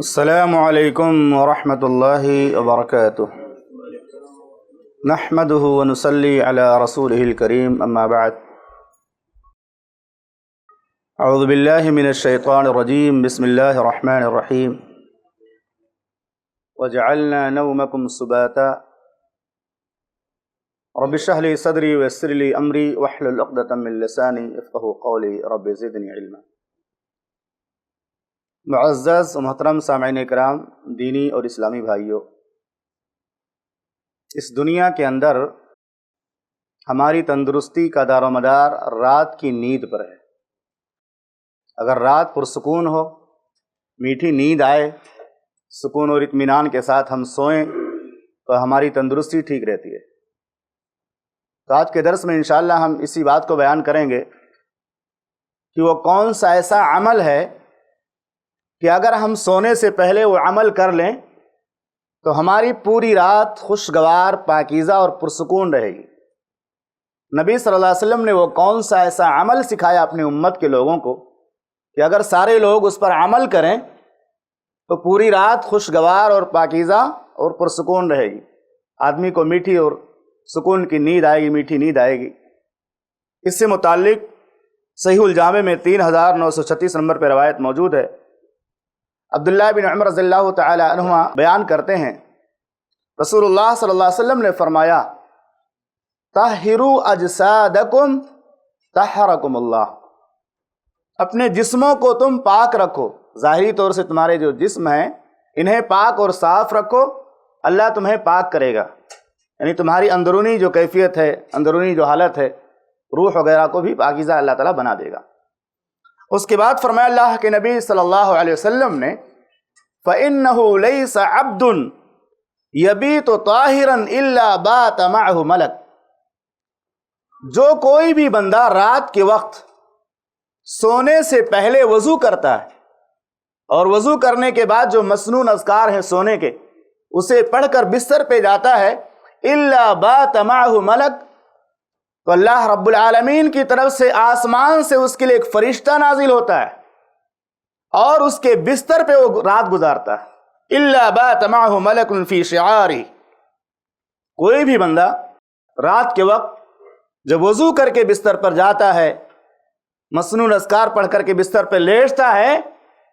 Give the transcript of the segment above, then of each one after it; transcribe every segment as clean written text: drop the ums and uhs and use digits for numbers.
السلام علیکم ورحمۃ اللہ وبرکاتہ نحمده ونصلی علی رسولہ الکریم اما بعد اعوذ باللہ من الشیطان الرجیم بسم اللہ الرحمن الرحیم وجعلنا نومکم سباتا رب اشرح لي صدری ویسر لي امری واحلل عقدۃ من لسانی یفقهوا قولی رب زدنی علما۔ معزز و محترم سامعین کرام، دینی اور اسلامی بھائیوں، اس دنیا کے اندر ہماری تندرستی کا دار و مدار رات کی نیند پر ہے۔ اگر رات پرسکون ہو، میٹھی نیند آئے، سکون اور اطمینان کے ساتھ ہم سوئیں تو ہماری تندرستی ٹھیک رہتی ہے۔ تو آج کے درس میں انشاءاللہ ہم اسی بات کو بیان کریں گے کہ وہ کون سا ایسا عمل ہے کہ اگر ہم سونے سے پہلے وہ عمل کر لیں تو ہماری پوری رات خوشگوار، پاکیزہ اور پرسکون رہے گی۔ نبی صلی اللہ علیہ وسلم نے وہ کون سا ایسا عمل سکھایا اپنی امت کے لوگوں کو کہ اگر سارے لوگ اس پر عمل کریں تو پوری رات خوشگوار اور پاکیزہ اور پرسکون رہے گی، آدمی کو میٹھی اور سکون کی نیند آئے گی، میٹھی نیند آئے گی۔ اس سے متعلق صحیح الجامع میں 3936 نمبر پہ روایت موجود ہے۔ عبداللہ بن عمر رضی اللہ تعالی عنہما بیان کرتے ہیں، رسول اللہ صلی اللہ علیہ وسلم نے فرمایا، طہروا اجسادکم طہرکم اللہ، اپنے جسموں کو تم پاک رکھو، ظاہری طور سے تمہارے جو جسم ہیں انہیں پاک اور صاف رکھو، اللہ تمہیں پاک کرے گا۔ یعنی تمہاری اندرونی جو کیفیت ہے، اندرونی جو حالت ہے، روح وغیرہ کو بھی پاکیزہ اللہ تعالیٰ بنا دے گا۔ اس کے بعد فرمایا اللہ کے نبی صلی اللہ علیہ وسلم نے، فَإِنَّهُ لَيْسَ عَبْدٌ يَبِيتُ طَاهِرًا إِلَّا بَاتَ مَعَهُ مَلَك، جو کوئی بھی بندہ رات کے وقت سونے سے پہلے وضو کرتا ہے اور وضو کرنے کے بعد جو مسنون اذکار ہیں سونے کے، اسے پڑھ کر بستر پہ جاتا ہے، إِلَّا بَاتَ مَعَهُ مَلَك، تو اللہ رب العالمین کی طرف سے آسمان سے اس کے لیے ایک فرشتہ نازل ہوتا ہے اور اس کے بستر پہ وہ رات گزارتا ہے۔ إِلَّا بَاتَ مَعَهُ مَلَكٌ فِي شِعَارِهِ، کوئی بھی بندہ رات کے وقت جب وضو کر کے بستر پر جاتا ہے، مسنون اذکار پڑھ کر کے بستر پہ لیٹتا ہے،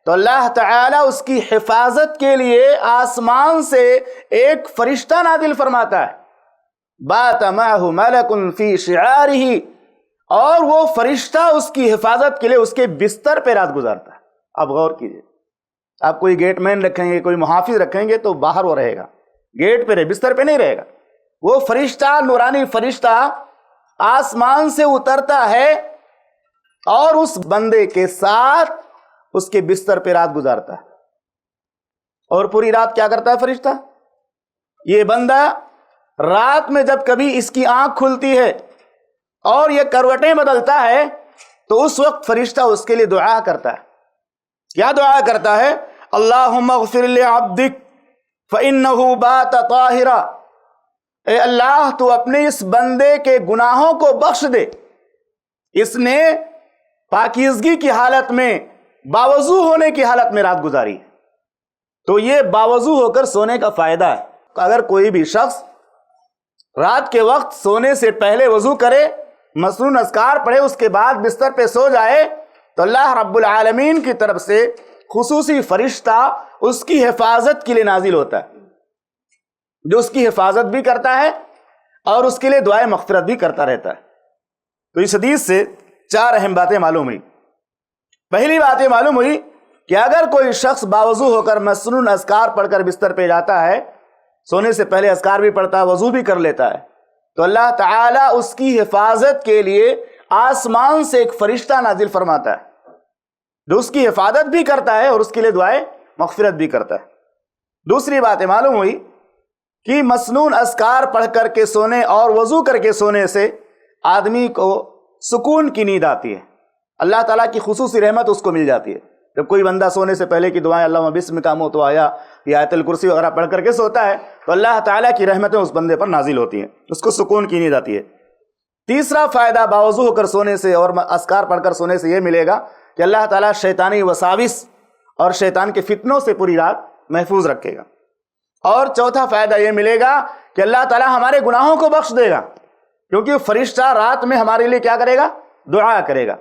تو اللہ تعالیٰ اس کی حفاظت کے لیے آسمان سے ایک فرشتہ نازل فرماتا ہے، بات معه ملک فی شعارہ، اور وہ فرشتہ اس کی حفاظت کے لیے اس کے بستر پہ رات گزارتا ہے۔ آپ غور کیجئے، آپ کوئی گیٹ مین رکھیں گے، کوئی محافظ رکھیں گے تو باہر وہ رہے گا، گیٹ پہ رہے، بستر پہ نہیں رہے گا۔ وہ فرشتہ، نورانی فرشتہ آسمان سے اترتا ہے اور اس بندے کے ساتھ اس کے بستر پہ رات گزارتا ہے۔ اور پوری رات کیا کرتا ہے فرشتہ؟ یہ بندہ رات میں جب کبھی اس کی آنکھ کھلتی ہے اور یہ کروٹیں بدلتا ہے تو اس وقت فرشتہ اس کے لیے دعا کرتا ہے۔ کیا دعا کرتا ہے؟ اللہم اغفر لعبدک فإنہ بات طاہرا، اے اللہ تو اپنے اس بندے کے گناہوں کو بخش دے، اس نے پاکیزگی کی حالت میں، باوضو ہونے کی حالت میں رات گزاری۔ تو یہ باوضو ہو کر سونے کا فائدہ ہے۔ اگر کوئی بھی شخص رات کے وقت سونے سے پہلے وضو کرے، مسنون اذکار پڑھے، اس کے بعد بستر پہ سو جائے، تو اللہ رب العالمین کی طرف سے خصوصی فرشتہ اس کی حفاظت کے لیے نازل ہوتا ہے، جو اس کی حفاظت بھی کرتا ہے اور اس کے لیے دعائے مغفرت بھی کرتا رہتا ہے۔ تو اس حدیث سے 4 اہم باتیں معلوم ہوئی۔ پہلی بات یہ معلوم ہوئی کہ اگر کوئی شخص باوضو ہو کر مسنون اذکار پڑھ کر بستر پہ جاتا ہے، سونے سے پہلے اذکار بھی پڑھتا ہے، وضو بھی کر لیتا ہے، تو اللہ تعالیٰ اس کی حفاظت کے لیے آسمان سے ایک فرشتہ نازل فرماتا ہے جو اس کی حفاظت بھی کرتا ہے اور اس کے لیے دعائے مغفرت بھی کرتا ہے۔ دوسری بات معلوم ہوئی کہ مسنون اذکار پڑھ کر کے سونے اور وضو کر کے سونے سے آدمی کو سکون کی نیند آتی ہے، اللہ تعالیٰ کی خصوصی رحمت اس کو مل جاتی ہے۔ جب کوئی بندہ سونے سے پہلے کی دعائیں اللہم بسم کا موت آیا یا آیت الکرسی وغیرہ پڑھ کر کے سوتا ہے تو اللہ تعالیٰ کی رحمتیں اس بندے پر نازل ہوتی ہیں، اس کو سکون کی نیند آتی ہے۔ تیسرا فائدہ باوضو ہو کر سونے سے اور اذکار پڑھ کر سونے سے یہ ملے گا کہ اللہ تعالیٰ شیطانی وساوس اور شیطان کے فتنوں سے پوری رات محفوظ رکھے گا۔ اور چوتھا فائدہ یہ ملے گا کہ اللہ تعالیٰ ہمارے گناہوں کو بخش دے گا، کیونکہ فرشتہ رات میں ہمارے لیے کیا کرے گا؟ دعا کرے گا۔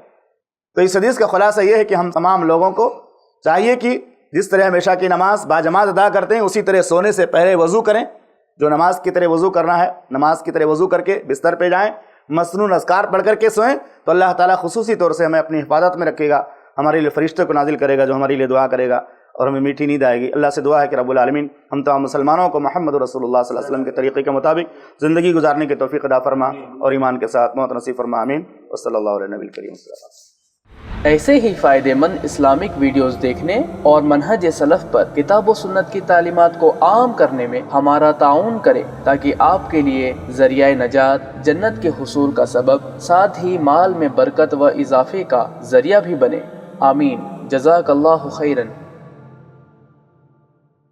تو اس حدیث کا خلاصہ یہ ہے کہ ہم تمام لوگوں کو چاہیے کہ جس طرح ہمیشہ کی نماز باجماعت ادا کرتے ہیں اسی طرح سونے سے پہلے وضو کریں، جو نماز کی طرح وضو کرنا ہے نماز کی طرح وضو کر کے بستر پہ جائیں، مسنون اذکار پڑھ کر کے سوئیں، تو اللہ تعالیٰ خصوصی طور سے ہمیں اپنی حفاظت میں رکھے گا، ہمارے لیے فرشتے کو نازل کرے گا جو ہمارے لیے دعا کرے گا اور ہمیں میٹھی نیند آئے گی۔ اللہ سے دعا ہے کہ رب العالمین ہم تمام مسلمانوں کو محمد رسول اللہ صلی اللہ علیہ وسلم کے طریقے کے مطابق زندگی گزارنے کی توفیق عطا فرما اور ایمان کے ساتھ موت نصیب فرما، آمین۔ وصلی اللہ علیہ نبی الکریم۔ ایسے ہی فائدہ مند اسلامک ویڈیوز دیکھنے اور منہج سلف پر کتاب و سنت کی تعلیمات کو عام کرنے میں ہمارا تعاون کریں، تاکہ آپ کے لیے ذریعہ نجات، جنت کے حصول کا سبب، ساتھ ہی مال میں برکت و اضافے کا ذریعہ بھی بنے۔ آمین۔ جزاک اللہ خیرن۔